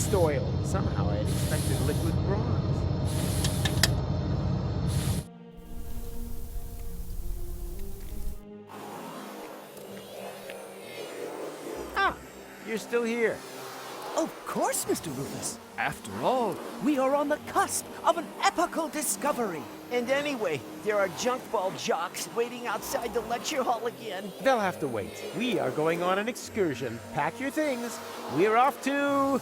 waste oil. Somehow I had expected liquid bronze. Ah, you're still here. Of course, Mr. Rufus. After all, we are on the cusp of an epical discovery. And anyway, there are junk ball jocks waiting outside the lecture hall again. They'll have to wait. We are going on an excursion. Pack your things. We're off to...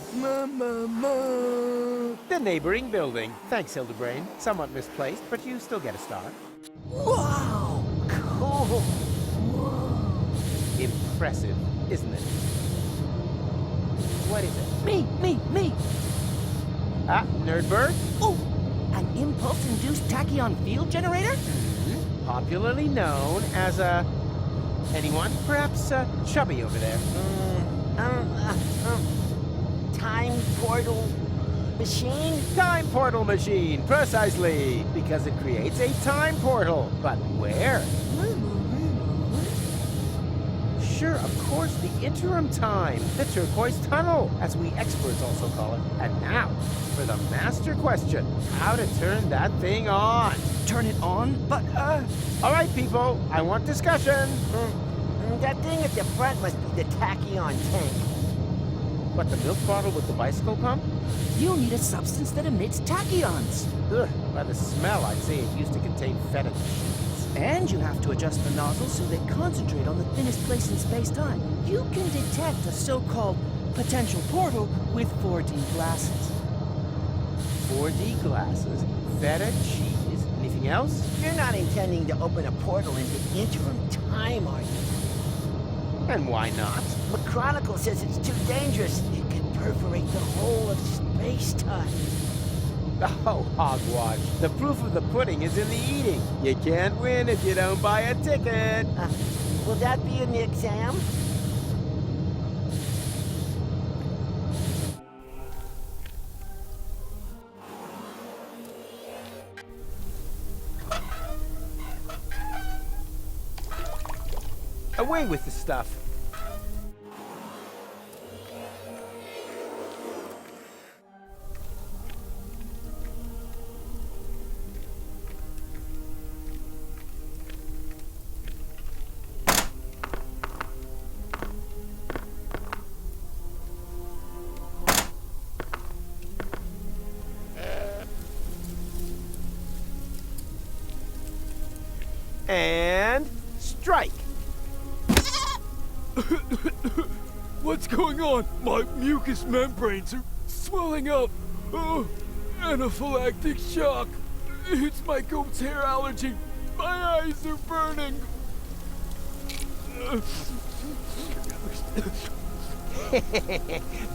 the neighboring building. Thanks, Hildebrain. Somewhat misplaced, but you still get a star. Wow! Cool. Impressive, isn't it? What is it? Me! Ah, Nerdberg? Oh! An impulse-induced tachyon field generator? Popularly known as a... anyone? Perhaps Chubby over there. Time portal machine? Time portal machine, precisely. Because it creates a time portal. But where? Sure, of course, the interim time. The turquoise tunnel, as we experts also call it. And now, for the master question. How to turn that thing on. Turn it on? But, All right, people, I want discussion. That thing at the front must be the tachyon tank. What, the milk bottle with the bicycle pump? you'll need a substance that emits tachyons. Ugh, by the smell, I'd say it used to contain fetid sheets. And you have to adjust the nozzles so they concentrate on the thinnest place in space-time. You can detect a so-called potential portal with 4D glasses. 4D glasses, feta cheese, anything else? You're not intending to open a portal into interim time, are you? And why not? McChronicle says it's too dangerous. It could perforate the whole of space-time. Oh, hogwash. The proof of the pudding is in the eating. You can't win if you don't buy a ticket. Will that be in the exam? Away with the stuff. And strike. What's going on? My mucous membranes are swelling up. Oh, anaphylactic shock. It's my goat's hair allergy. My eyes are burning.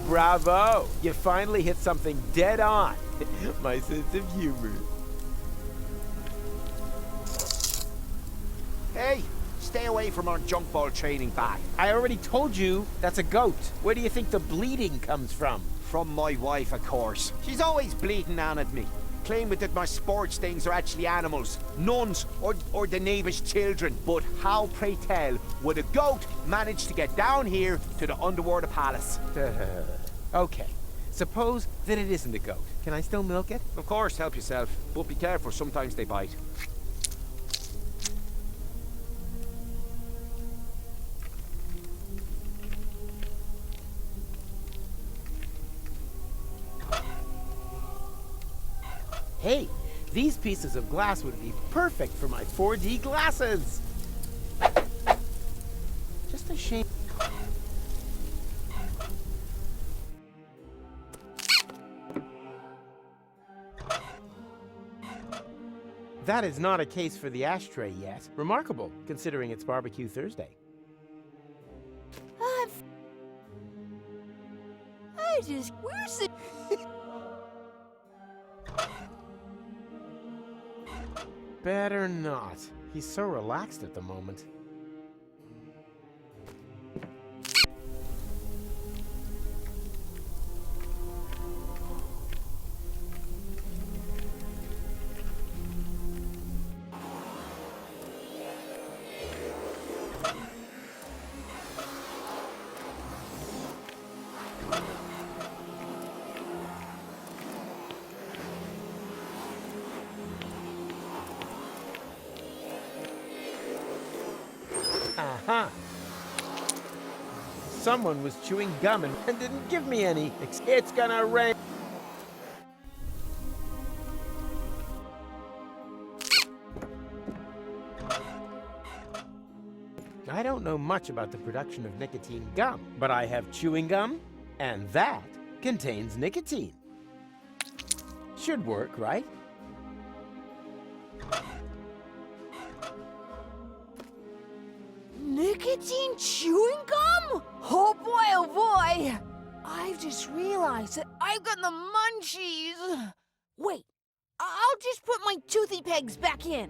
Bravo! You finally hit something dead on. My sense of humor. Hey, stay away from our junk ball training bag. I already told you that's a goat. Where do you think the bleeding comes from? From my wife, of course. She's always bleeding on at me, claiming that my sports things are actually animals, nuns, or the neighbour's children. But how, pray tell, would a goat manage to get down here to the underwater palace? Okay, suppose that it isn't a goat. Can I still milk it? Of course, help yourself, but be careful, sometimes they bite. Hey, these pieces of glass would be perfect for my 4D glasses. Just a shame. That is not a case for the ashtray yet. Remarkable, considering it's Barbecue Thursday. Where's it? Better not. He's so relaxed at the moment. Huh. Someone was chewing gum and didn't give me any. It's gonna rain. I don't know much about the production of nicotine gum, but I have chewing gum, and that contains nicotine. Should work, right? Nicotine chewing gum? Oh boy! I've just realized that I've got the munchies. Wait, I'll just put my toothy pegs back in.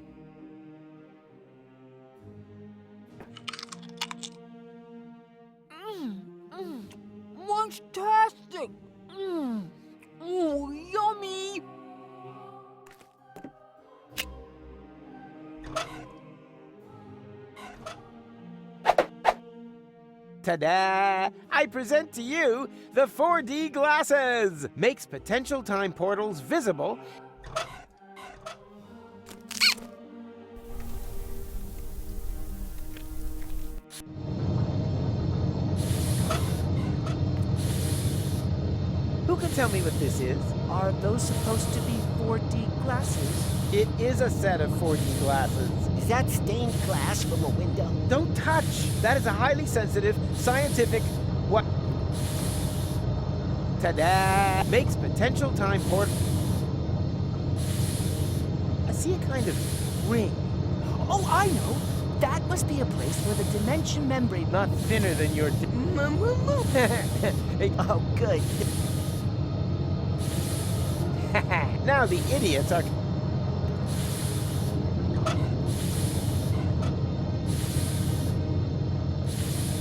Fantastic! Oh, yummy! Ta-da! I present to you the 4D glasses! Makes potential time portals visible. Who can tell me what this is? Are those supposed to be 4D glasses? It is a set of 4D glasses. Is that stained glass from a window? Don't touch! That is a highly sensitive, scientific... what? Ta-da! Makes potential time port... I see a kind of ring. Oh, I know! That must be a place where the dimension membrane... Not thinner than your... Hey, Oh, good. now the idiots are...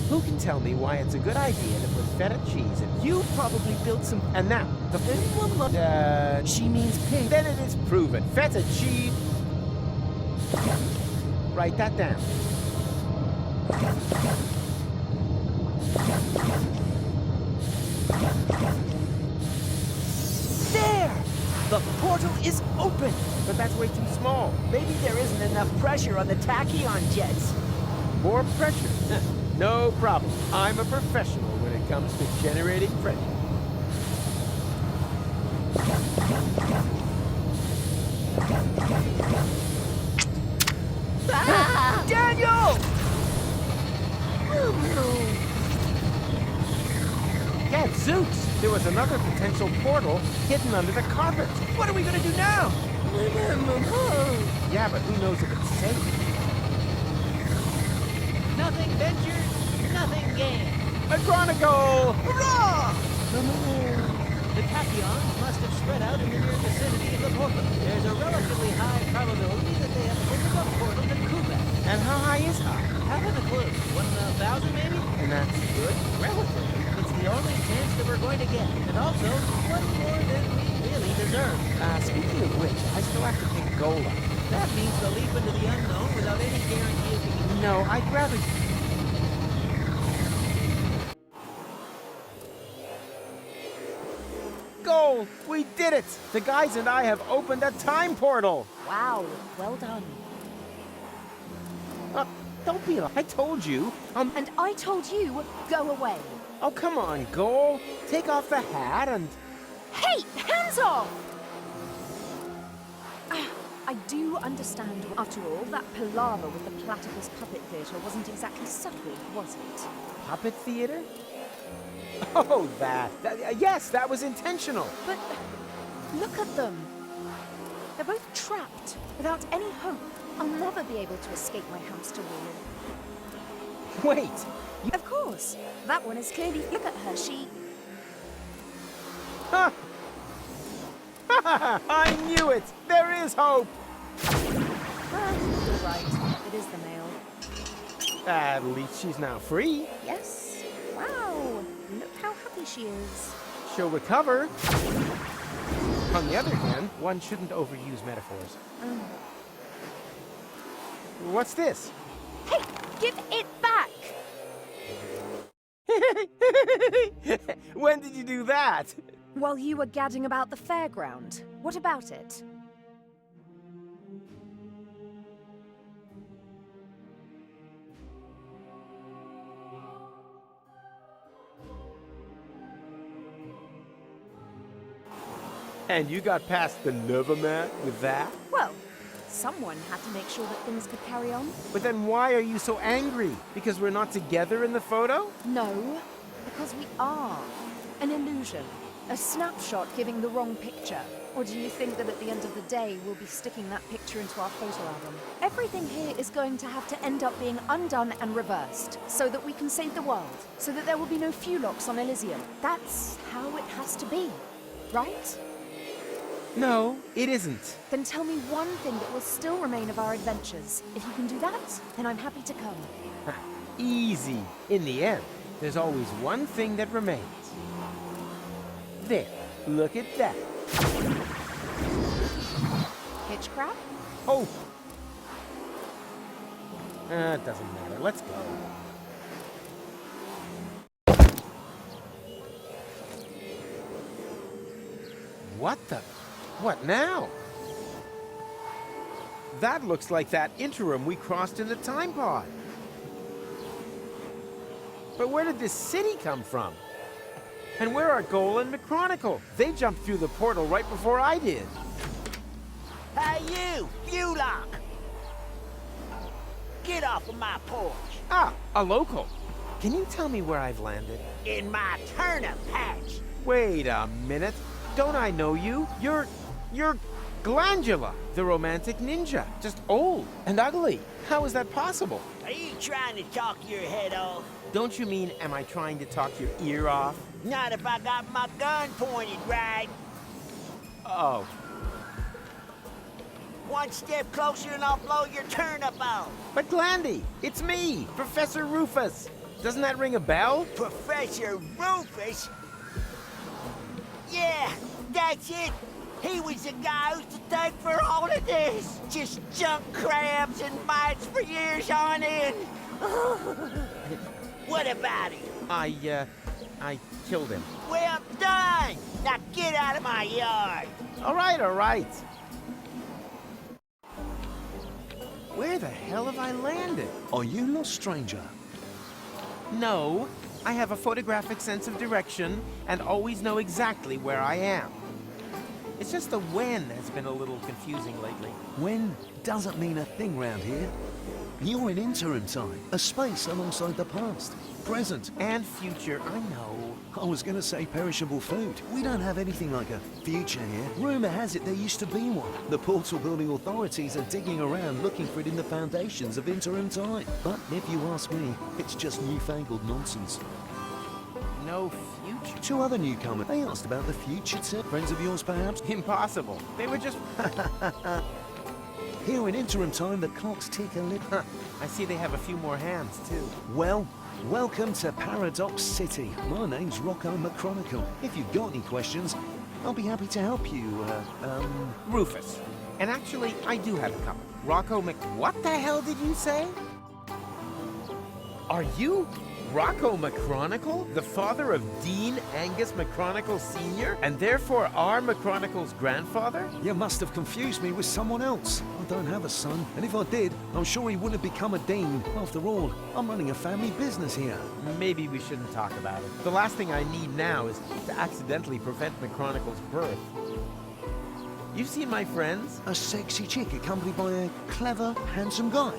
Who can tell me why it's a good idea to put feta cheese in? You probably built some... And now, the... She means pink. Then it is proven. Feta cheese... Write that down. There! The portal is open! But that's way too small. Maybe there isn't enough pressure on the tachyon jets. More pressure. No problem. I'm a professional when it comes to generating pressure. Ah! Daniel! Gadzooks! There was another potential portal hidden under the carpet. What are we gonna do now? Yeah, but who knows if it's safe? Nothing ventured, nothing gained. A chronicle! Hurrah! The tachyons must have spread out in the near vicinity of the portal. There's a relatively high probability that they have opened a portal to Kubat. And how high is high? Haven't a clue. 1,000 maybe? And that's good. Relatively. It's the only chance that we're going to get. And also, one more than we really deserve. Speaking of which, I still have to pick gold up. That means the leap into the unknown without any guarantee of being... No, I'd rather... Goal! We did it! The guys and I have opened a time portal! Wow, well done. Don't be like... I told you. And I told you, go away. Oh, come on, Goal. Take off the hat and... Hey, hands off! I do understand. After all, that palaver with the platypus puppet theatre wasn't exactly subtle, was it? Puppet theater? Oh, that. Yes, that was intentional. But look at them. They're both trapped, without any hope. I'll never be able to escape my hamster wheel. Wait. Of course. That one is clearly... Look at her, she... Ha! I knew it! There is hope! You're right. It is the male. At least she's now free. Yes. Wow. Look how happy she is. She'll recover. On the other hand, one shouldn't overuse metaphors. What's this? Hey, give it back! When did you do that? While you were gadding about the fairground. What about it? And you got past the Neverman with that? Well, someone had to make sure that things could carry on. But then why are you so angry? Because we're not together in the photo? No, because we are. An illusion. A snapshot giving the wrong picture. Or do you think that at the end of the day, we'll be sticking that picture into our photo album? Everything here is going to have to end up being undone and reversed, so that we can save the world, so that there will be no Fulocks on Elysium. That's how it has to be, right? No, it isn't. Then tell me one thing that will still remain of our adventures. If you can do that, then I'm happy to come. Easy. In the end, there's always one thing that remains. There, look at that. Hitch crab? Oh! It doesn't matter. Let's go. What the? What now? That looks like that interim we crossed in the time pod. But where did this city come from? And where are Goal and McChronicle? They jumped through the portal right before I did. Hey you, Fulock! Get off of my porch! Ah, a local. Can you tell me where I've landed? In my turnip patch! Wait a minute. Don't I know you? You're Glandula, the romantic ninja. Just old and ugly. How is that possible? Are you trying to talk your head off? Don't you mean, am I trying to talk your ear off? Not if I got my gun pointed right. Oh. One step closer and I'll blow your turnip out. But Glandy, it's me, Professor Rufus. Doesn't that ring a bell? Professor Rufus? Yeah, that's it. He was the guy who's to thank for all of this. Just junk crabs and mites for years on end. What about him? I killed him. Well done! Now get out of my yard! All right. Where the hell have I landed? Are you lost, stranger? No, I have a photographic sense of direction and always know exactly where I am. It's just the when has been a little confusing lately. When doesn't mean a thing round here. You're in interim time, a space alongside the past, present. And future, I know. I was gonna say perishable food. We don't have anything like a future here. Rumor has it there used to be one. The portal building authorities are digging around looking for it in the foundations of interim time. But if you ask me, it's just newfangled nonsense. No future? Two other newcomers. They asked about the future too. Friends of yours, perhaps? Impossible. They were just... Here in interim time, the clocks tick a little. I see they have a few more hands, too. Well, welcome to Paradox City. My name's Rocco McChronicle. If you've got any questions, I'll be happy to help you, Rufus. And actually, I do have a couple. Rocco What the hell did you say? Are you Rocco McChronicle, the father of Dean Angus McChronicle Sr., and therefore our McChronicle's grandfather? You must have confused me with someone else. I don't have a son, and if I did, I'm sure he wouldn't have become a dean. After all, I'm running a family business here. Maybe we shouldn't talk about it. The last thing I need now is to accidentally prevent McChronicle's birth. You've seen my friends? A sexy chick accompanied by a clever, handsome guy?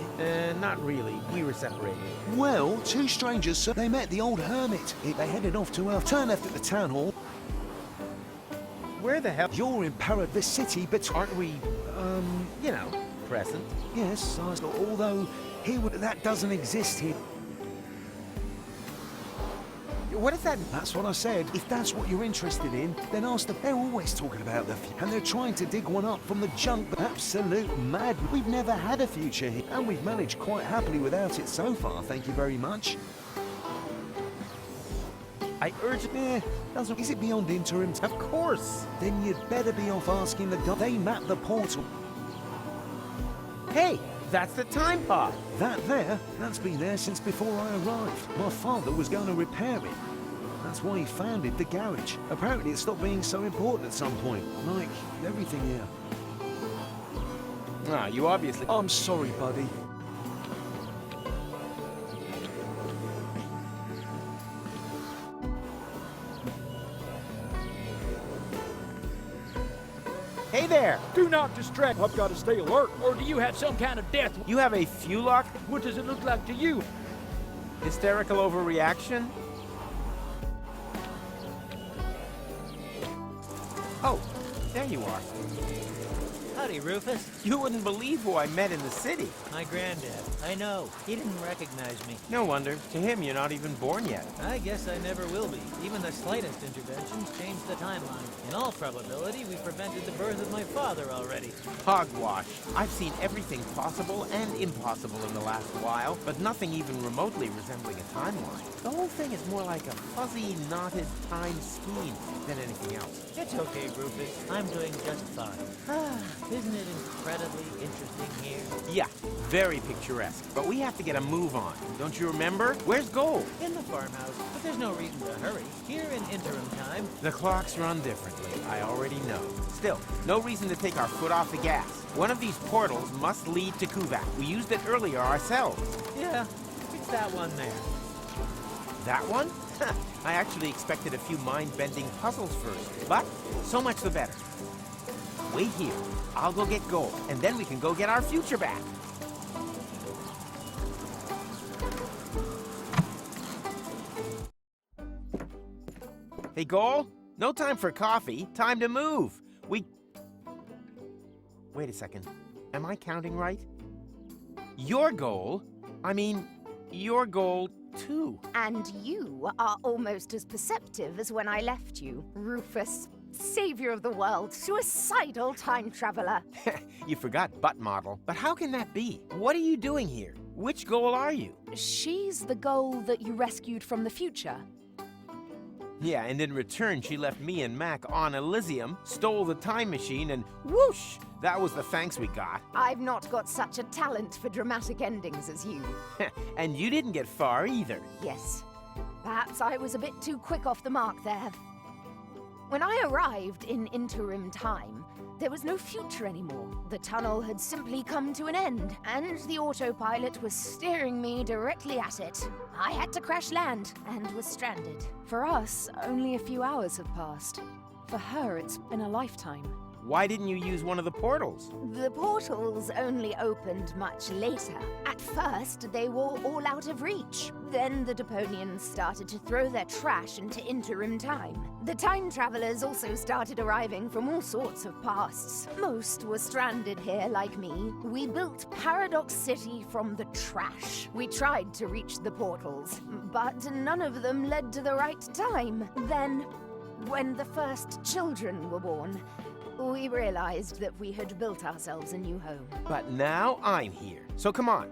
Not really. We were separated. Well, two strangers, sir. They met the old hermit. They headed off to Earth. Turn left at the town hall. Where the hell? You're in Paradox City, but Aren't we, you know, present? yes, although that doesn't exist here. What is that? That's what I said. If that's what you're interested in, then ask them. They're always talking about the future, and they're trying to dig one up from the junk. Absolute mad. We've never had a future here, and we've managed quite happily without it so far. Thank you very much. I urge... Doesn't. Is it beyond interim? Of course. Then you'd better be off asking the guy. They mapped the portal. Hey, that's the time pod. That there, that's been there since before I arrived. My father was going to repair it. That's why he founded the garage. Apparently it stopped being so important at some point. Like everything here. Ah, you obviously... I'm sorry, buddy. there? Do not distract. I've got to stay alert. Or do you have some kind of death? You have a Fulock? What does it look like to you? Hysterical overreaction? Oh, there you are. Howdy, Rufus. You wouldn't believe who I met in the city. My granddad. I know. He didn't recognize me. No wonder. To him, you're not even born yet. I guess I never will be. Even the slightest interventions change the timeline. In all probability, we prevented the birth of my father already. Hogwash. I've seen everything possible and impossible in the last while, but nothing even remotely resembling a timeline. The whole thing is more like a fuzzy, knotted time scheme than anything else. It's okay, Rufus. I'm doing just fine. Isn't it incredibly interesting here? Yeah, very picturesque. But we have to get a move on. Don't you remember? Where's Gold? In the farmhouse, but there's no reason to hurry. Here in interim time, The clocks run differently, I already know. Still, no reason to take our foot off the gas. One of these portals must lead to Kuvak. We used it earlier ourselves. yeah, it's that one there. That one? I actually expected a few mind-bending puzzles first, but so much the better. Wait here. I'll go get Gold, and then we can go get our future back. Hey, Gold? No time for coffee. Time to move. Wait a second. Am I counting right? Your goal? I mean, your goal too. And you are almost as perceptive as when I left you, Rufus. Savior of the world, suicidal time traveler. You forgot butt model. But how can that be? What are you doing here? Which goal are you? She's the goal that you rescued from the future. Yeah, and in return, she left me and Mac on Elizium, stole the time machine, and whoosh! That was the thanks we got. I've not got such a talent for dramatic endings as you. And you didn't get far either. Yes. Perhaps I was a bit too quick off the mark there. When I arrived in interim time, there was no future anymore. The tunnel had simply come to an end, and the autopilot was steering me directly at it. I had to crash land and was stranded. For us, only a few hours have passed. For her, it's been a lifetime. Why didn't you use one of the portals? The portals only opened much later. At first, they were all out of reach. Then the Deponians started to throw their trash into interim time. The time travelers also started arriving from all sorts of pasts. Most were stranded here like me. We built Paradox City from the trash. We tried to reach the portals, but none of them led to the right time. Then, when the first children were born, we realized that we had built ourselves a new home. But now I'm here. So come on,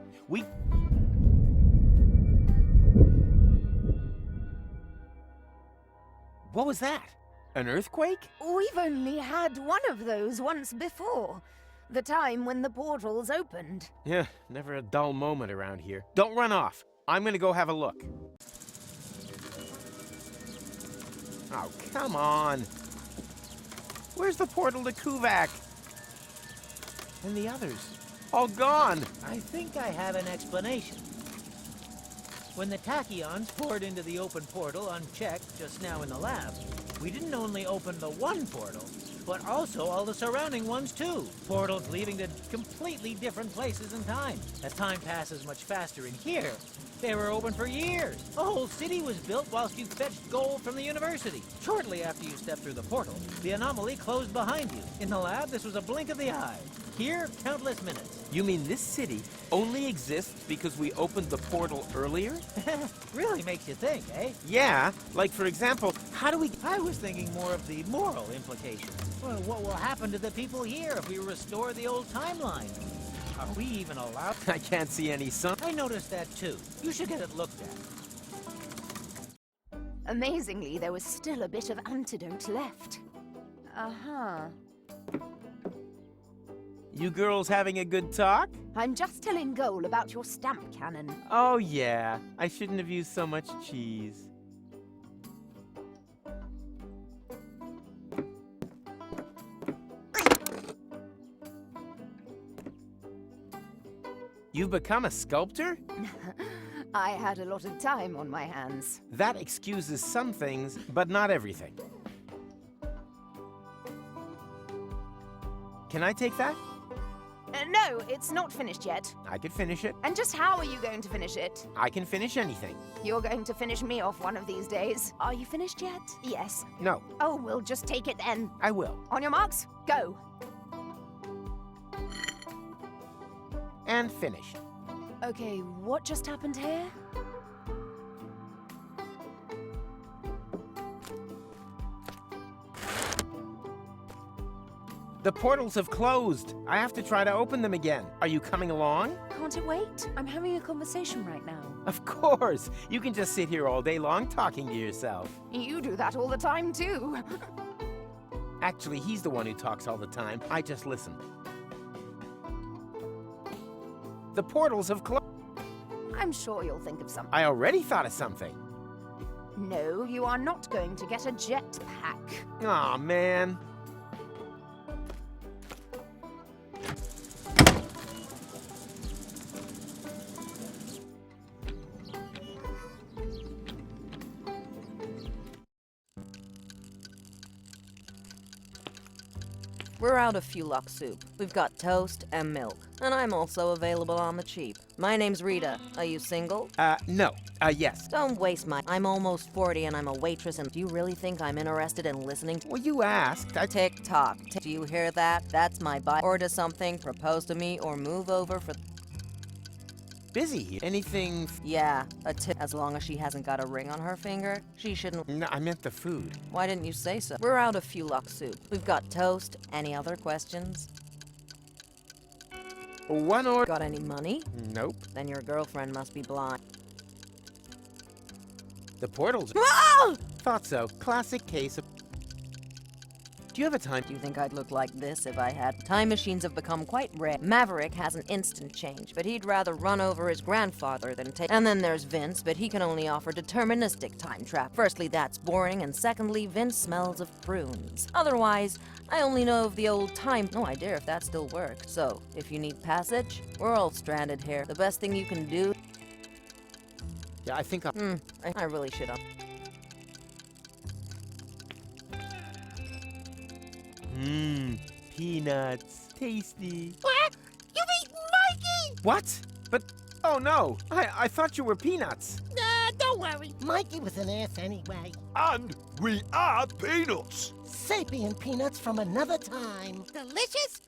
What was that? An earthquake? We've only had one of those once before. The time when the portals opened. Yeah, never a dull moment around here. Don't run off. I'm gonna go have a look. Oh, come on. Where's the portal to Kuvak? And the others? All gone. I think I have an explanation. When the tachyons poured into the open portal unchecked just now in the lab, we didn't only open the one portal, but also all the surrounding ones too. Portals leading to completely different places in time. As time passes much faster in here, they were open for years. A whole city was built whilst you fetched gold from the university. Shortly after you stepped through the portal, the anomaly closed behind you. In the lab, this was a blink of the eye. Here, countless minutes. You mean this city only exists because we opened the portal earlier? Really makes you think, eh? Yeah, like for example, how do we... I was thinking more of the moral implications. Well, what will happen to the people here if we restore the old timeline? Are we even allowed? I can't see any sun. I noticed that too. You should get it looked at. Amazingly, there was still a bit of antidote left. Uh-huh. You girls having a good talk? I'm just telling Goal about your stamp cannon. Oh yeah, I shouldn't have used so much cheese. You've become a sculptor? I had a lot of time on my hands. That excuses some things, but not everything. Can I take that? No, it's not finished yet. I could finish it. And just how are you going to finish it? I can finish anything. You're going to finish me off one of these days. Are you finished yet? Yes. No, Oh, we'll just take it then. I will. On your marks, go. And finished. Okay, what just happened here? The portals have closed. I have to try to open them again. Are you coming along? Can't it wait? I'm having a conversation right now. Of course. You can just sit here all day long talking to yourself. You do that all the time, too. Actually, he's the one who talks all the time. I just listen. The portals have closed. I'm sure you'll think of something. I already thought of something. No, you are not going to get a jetpack. Aw, man. We're out of Fulux soup. We've got toast and milk. And I'm also available on the cheap. My name's Rita. Are you single? No. Yes. Don't waste my... I'm almost 40 and I'm a waitress, and do you really think I'm interested in listening to... Well, you asked. Tick-tock. Do you hear that? That's my buy. Order something, propose to me, or move over for... Busy here. Anything... Yeah, a tip. As long as she hasn't got a ring on her finger, she shouldn't... No, I meant the food. Why didn't you say so? We're out of Fulux soup. We've got toast. Any other questions? One order. Got any money? Nope. Then your girlfriend must be blind. The portals... Ah! Thought so. Classic case of... Do you have a time? Do you think I'd look like this if I had? Time machines have become quite rare. Maverick has an instant change, but he'd rather run over his grandfather than take... And then there's Vince, but he can only offer deterministic time travel. Firstly, that's boring, and secondly, Vince smells of prunes. Otherwise, I only know of the old time... No idea if that still works. So, if you need passage, we're all stranded here. The best thing you can do... Yeah, I think I'll... I really should have... Peanuts. Tasty. What? You've eaten Mikey! What? But... Oh, no. I thought you were Peanuts. Nah, don't worry. Mikey was an ass anyway. And we are peanuts. Sapient peanuts from another time. Delicious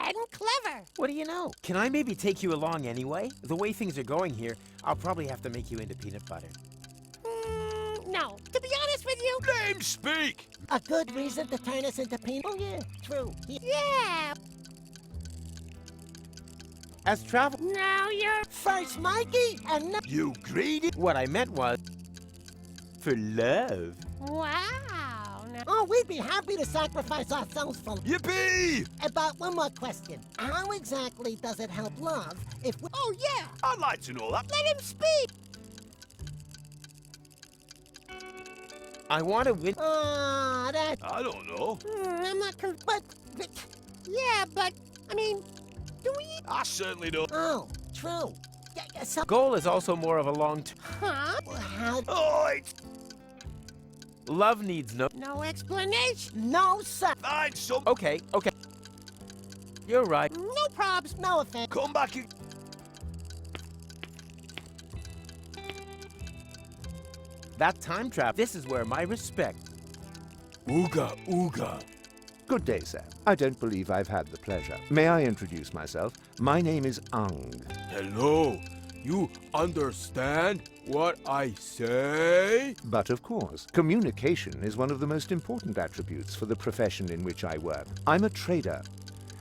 and clever. What do you know? Can I maybe take you along anyway? The way things are going here, I'll probably have to make you into peanut butter. No, to be honest with you. Let him speak. A good reason to turn us into peanut. Oh, yeah, true. Yeah. As travel... Now you're first Mikey and now... You greedy. What I meant was... For love. Wow. Oh, we'd be happy to sacrifice ourselves for... Yippee! About one more question. How exactly does it help love if we... Oh, yeah. I'd like to know that. Let him speak. I want to win... That... I don't know. I'm not but... Yeah, but... I mean... Do we... I certainly don't. Oh, true. So... Goal is also more of a long... Huh? How... Oh, it's... Love needs no... No explanation. No, sir. Find some... Okay. You're right. No probs, no offense. Come back and... That time trap, this is where my respect. Ooga, ooga. Good day, sir. I don't believe I've had the pleasure. May I introduce myself? My name is Ang. Hello. You understand what I say? But of course, communication is one of the most important attributes for the profession in which I work. I'm a trader,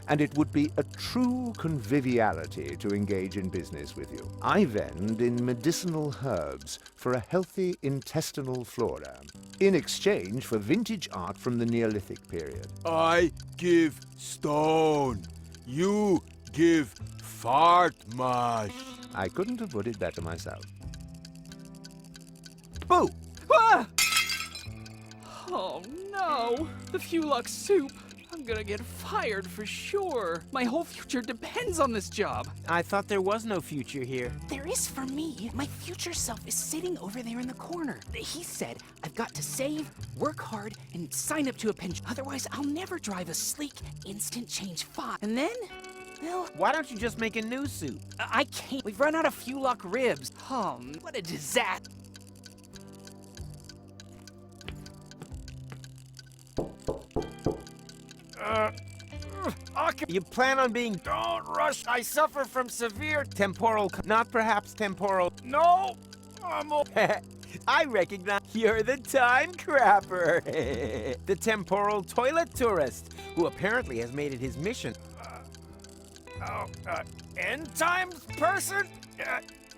and it would be a true conviviality to engage in business with you. I vend in medicinal herbs for a healthy intestinal flora, in exchange for vintage art from the Neolithic period. I give stone. You give fart mash. I couldn't have put it better myself. Boo! Ah! Oh no! The Fulux soup! I'm I'm gonna get fired for sure. My whole future depends on this job. I thought there was no future here. There is for me. My future self is sitting over there in the corner. He said I've got to save, work hard, and sign up to a pension. Otherwise, I'll never drive a sleek, instant change 5. And then, well, Why don't you just make a new suit? I can't. We've run out of fuel lock ribs. What a disaster. You plan on being... Don't rush! I suffer from severe temporal... Not perhaps temporal... No! I recognize you're the time crapper. The temporal toilet tourist, who apparently has made it his mission. End times person?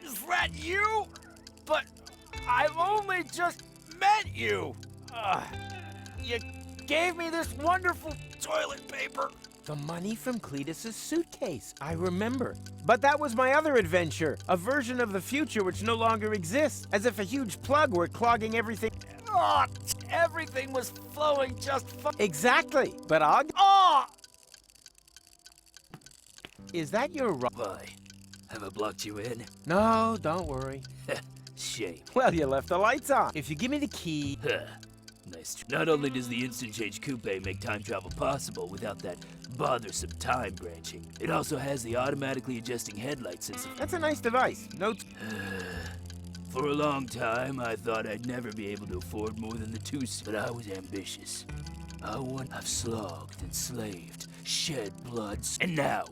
Is that you? But I've only just met you. You gave me this wonderful toilet paper. The money from Cletus's suitcase, I remember. But that was my other adventure, a version of the future which no longer exists, as if a huge plug were clogging everything. Oh, everything was flowing just fine. Exactly, but Is that your Why? Have I blocked you in? No, don't worry. Shame. Well, you left the lights on. If you give me the key... Nice. Not only does the instant change coupe make time travel possible without that bothersome time branching, it also has the automatically adjusting headlights since... That's a nice device. No... For a long time, I thought I'd never be able to afford more than the two, but I was ambitious. I've slogged and slaved, shed blood, and now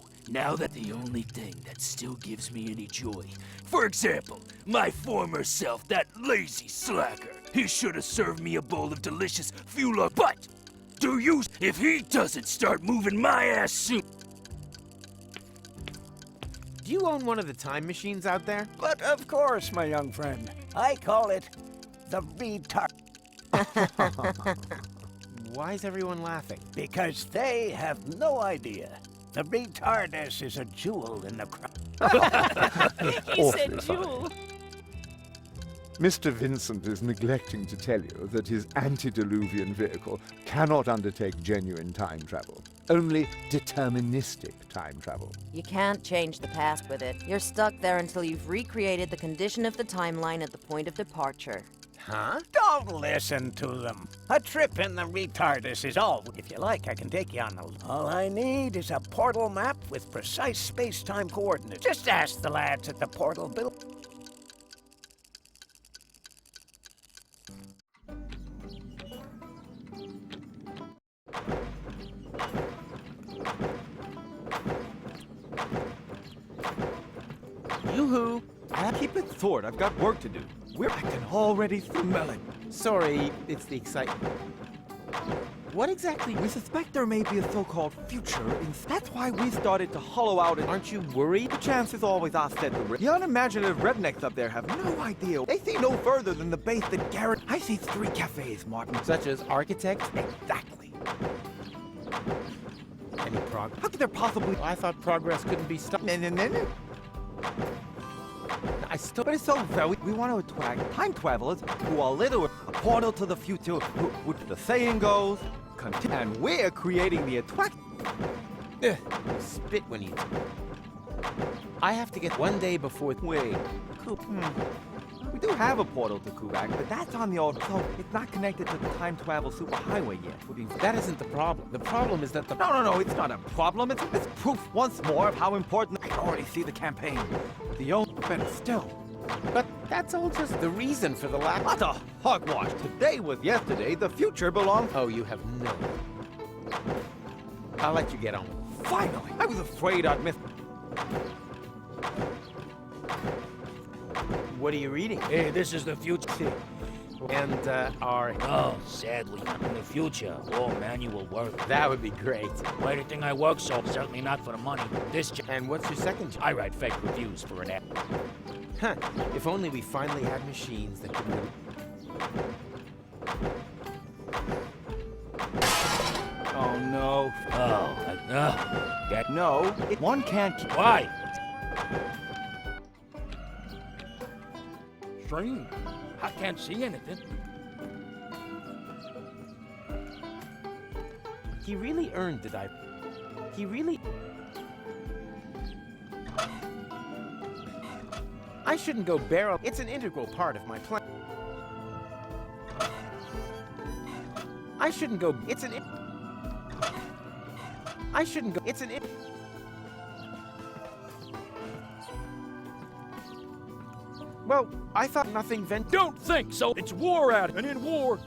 that the only thing that still gives me any joy. For example, my former self, that lazy slacker. He should have served me a bowl of delicious fuel, but if he doesn't start moving my ass soon. Do you own one of the time machines out there? But of course, my young friend. I call it the retard. Why is everyone laughing? Because they have no idea. The retardus is a jewel in the crown. He said jewel. Mr. Vincent is neglecting to tell you that his antediluvian vehicle cannot undertake genuine time travel. Only deterministic time travel. You can't change the past with it. You're stuck there until you've recreated the condition of the timeline at the point of departure. Huh? Don't listen to them. A trip in the retardus is all. If you like, I can take you on a... All I need is a portal map with precise space-time coordinates. Just ask the lads at the portal build. Yoo-hoo! I keep it short. I've got work to do. I can already smell it. Sorry, it's the excitement. What exactly? We suspect there may be a so-called future. That's why we started to hollow out. Aren't you worried? The chances always offset the unimaginative rednecks up there have no idea. They see no further than the base that Garrett. I see 3 cafes, Martin. Such as architects? Exactly. Any progress? How could there possibly... I thought progress couldn't be stopped. No. But it's so very... We want to attract time travelers who are literally a portal to the future, which the saying goes, and we're creating the attract... You spit when you... I have to get one day before... Wait, we do have a portal to Kubak, but that's on the old... So it's not connected to the time travel superhighway yet. That isn't the problem. The problem is that the... No, it's not a problem. It's proof once more of how important... I can already see the campaign. The only... But still... But that's all just the reason for the lack... What a hogwash! Today was yesterday, the future belongs... Oh, you have no... I'll let you get on. Finally! I was afraid I'd miss... What are you reading? Hey, this is the future. And, our... Oh, sadly, in the future, all manual work. That would be great. Everything I work so, certainly not for the money. And what's your second job? I write fake reviews for an app. Huh. If only we finally had machines that could... Oh, no. No, one can't... Why? Strange. I can't see anything. He really earned the He really... I shouldn't go barrel. It's an integral part of my plan. I shouldn't go. It's an. I shouldn't go. It's an. Well, I thought nothing vent. Don't think so. It's war out, and in war,